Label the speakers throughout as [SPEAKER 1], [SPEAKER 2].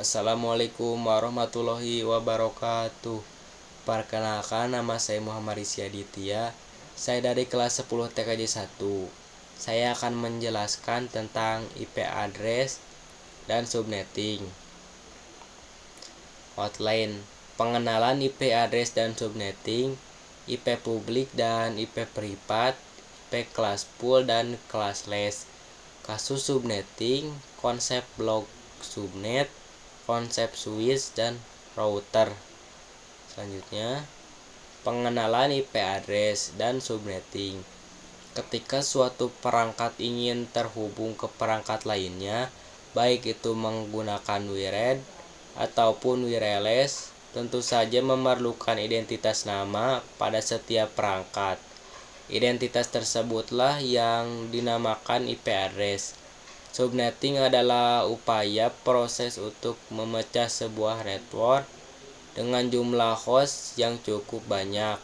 [SPEAKER 1] Assalamualaikum warahmatullahi wabarakatuh. Perkenalkan, nama saya Muhammad Rizky Aditya. Saya dari kelas 10 TKJ 1. Saya akan menjelaskan tentang IP address dan subnetting. Outline: pengenalan IP address dan subnetting, IP publik dan IP privat, IP kelas pool dan classless. Kasus subnetting, konsep blok subnet, konsep switch dan router. Selanjutnya, pengenalan IP address dan subnetting. Ketika suatu perangkat ingin terhubung ke perangkat lainnya, baik itu menggunakan wired ataupun wireless, tentu saja memerlukan identitas nama pada setiap perangkat. Identitas tersebutlah yang dinamakan IP address. Subnetting adalah upaya proses untuk memecah sebuah network dengan jumlah host yang cukup banyak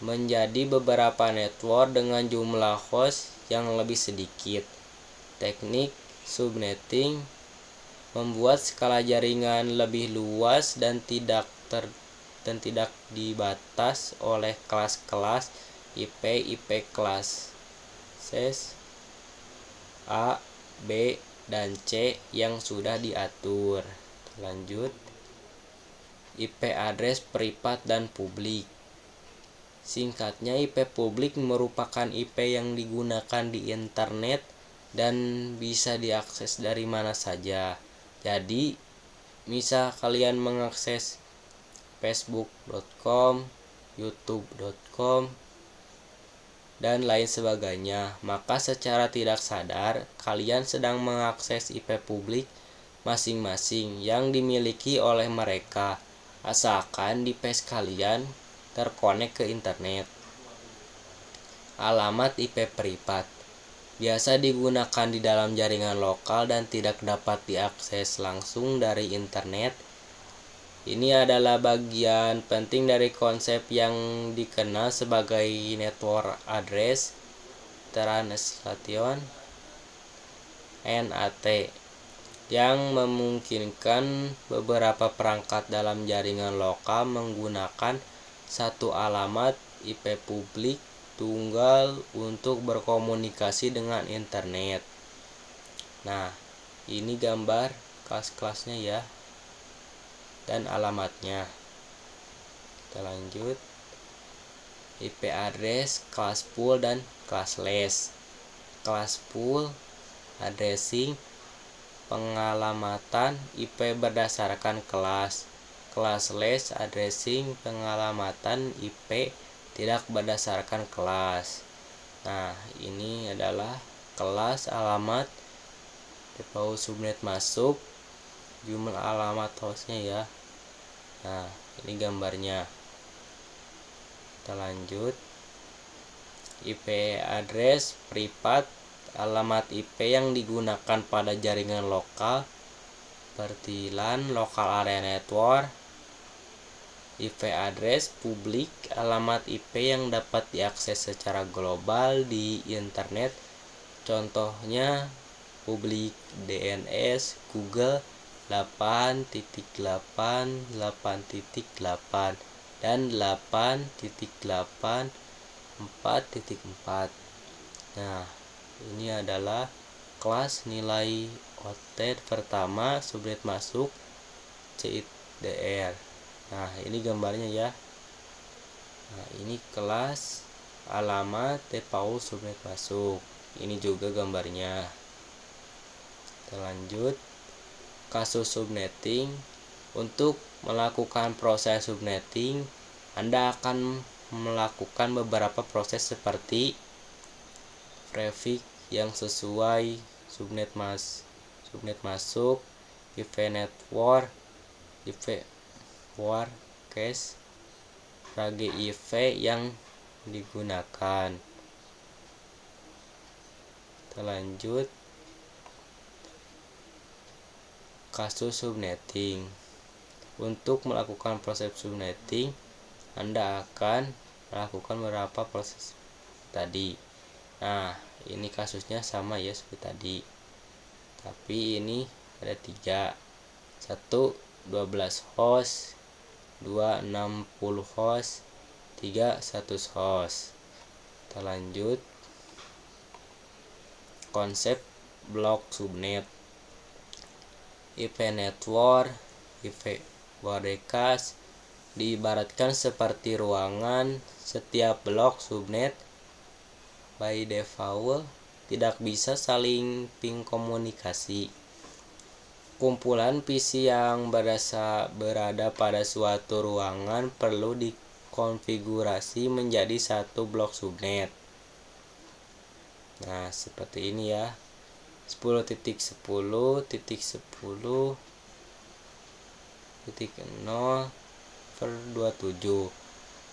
[SPEAKER 1] menjadi beberapa network dengan jumlah host yang lebih sedikit. Teknik subnetting membuat skala jaringan lebih luas dan tidak dibatas oleh kelas-kelas IP kelas A, B, dan C yang sudah diatur. Lanjut, IP address privat dan publik. Singkatnya, IP publik merupakan IP yang digunakan di internet dan bisa diakses dari mana saja. Jadi, misal kalian mengakses facebook.com, youtube.com, dan lain sebagainya, maka secara tidak sadar kalian sedang mengakses IP publik masing-masing yang dimiliki oleh mereka, asalkan device kalian terkonek ke internet. Alamat IP privat biasa digunakan di dalam jaringan lokal dan tidak dapat diakses langsung dari internet. Ini adalah bagian penting dari konsep yang dikenal sebagai Network Address Translation (NAT), yang memungkinkan beberapa perangkat dalam jaringan lokal menggunakan satu alamat IP publik tunggal untuk berkomunikasi dengan internet. Nah, ini gambar kelas-kelasnya ya, dan alamatnya. Kita lanjut. IP address, kelas pool, dan classless. Kelas pool addressing, pengalamatan IP berdasarkan kelas. Classless addressing, pengalamatan IP tidak berdasarkan kelas. Nah, ini adalah kelas, alamat, DPU subnet masuk, jumlah alamat hostnya ya. Nah, ini gambarnya. Kita lanjut. IP address privat, alamat IP yang digunakan pada jaringan lokal seperti LAN, local area network. IP address publik, alamat IP yang dapat diakses secara global di internet. Contohnya publik DNS, Google 8.8, 8.8, dan 8.8, 4.4. Nah, ini adalah kelas nilai outlet pertama, subnet masuk, CIDR. Nah, ini gambarnya ya. Nah, ini kelas, alamat, DPU subnet masuk. Ini juga gambarnya. Kita lanjut. Kasus subnetting. Untuk melakukan proses subnetting, Anda akan melakukan beberapa proses seperti prefix yang sesuai, subnet masuk, IP network, IP cache, RAGIV yang digunakan. Kita lanjut. Kasus subnetting. Untuk melakukan proses subnetting, Anda akan melakukan beberapa proses tadi. Nah, ini kasusnya sama ya seperti tadi. Tapi ini ada 3. 1 12 host, 2 60 host, 3 100 host. Kita lanjut. Konsep blok subnet. IP network, IP broadcast diibaratkan seperti ruangan. Setiap blok subnet by default tidak bisa saling ping komunikasi. Kumpulan PC yang berada pada suatu ruangan perlu dikonfigurasi menjadi satu blok subnet. Nah, seperti ini ya. 10.10.0/27.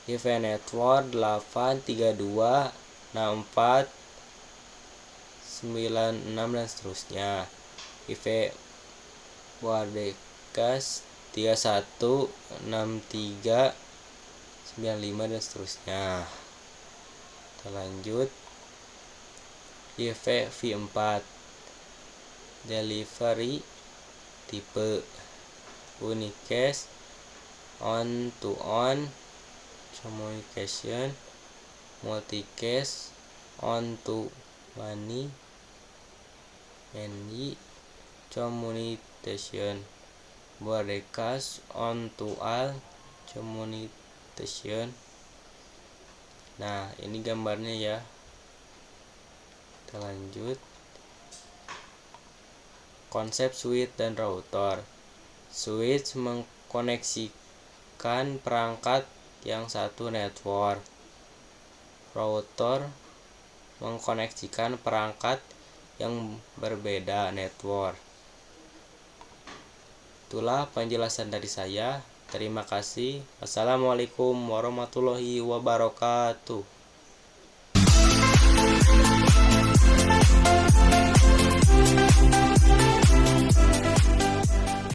[SPEAKER 1] IP network 832.64.96 dan seterusnya. IP broadcast 31.63.95 dan seterusnya. Kita lanjut. IP v4 delivery tipe unicast on to on communication, multicast on to many communication, broadcast on to all communication. Nah, ini gambarnya ya. Kita lanjut. Konsep switch dan router. Switch mengkoneksikan perangkat yang satu network. Router mengkoneksikan perangkat yang berbeda network. Itulah penjelasan dari saya. Terima kasih. Wassalamualaikum warahmatullahi wabarakatuh.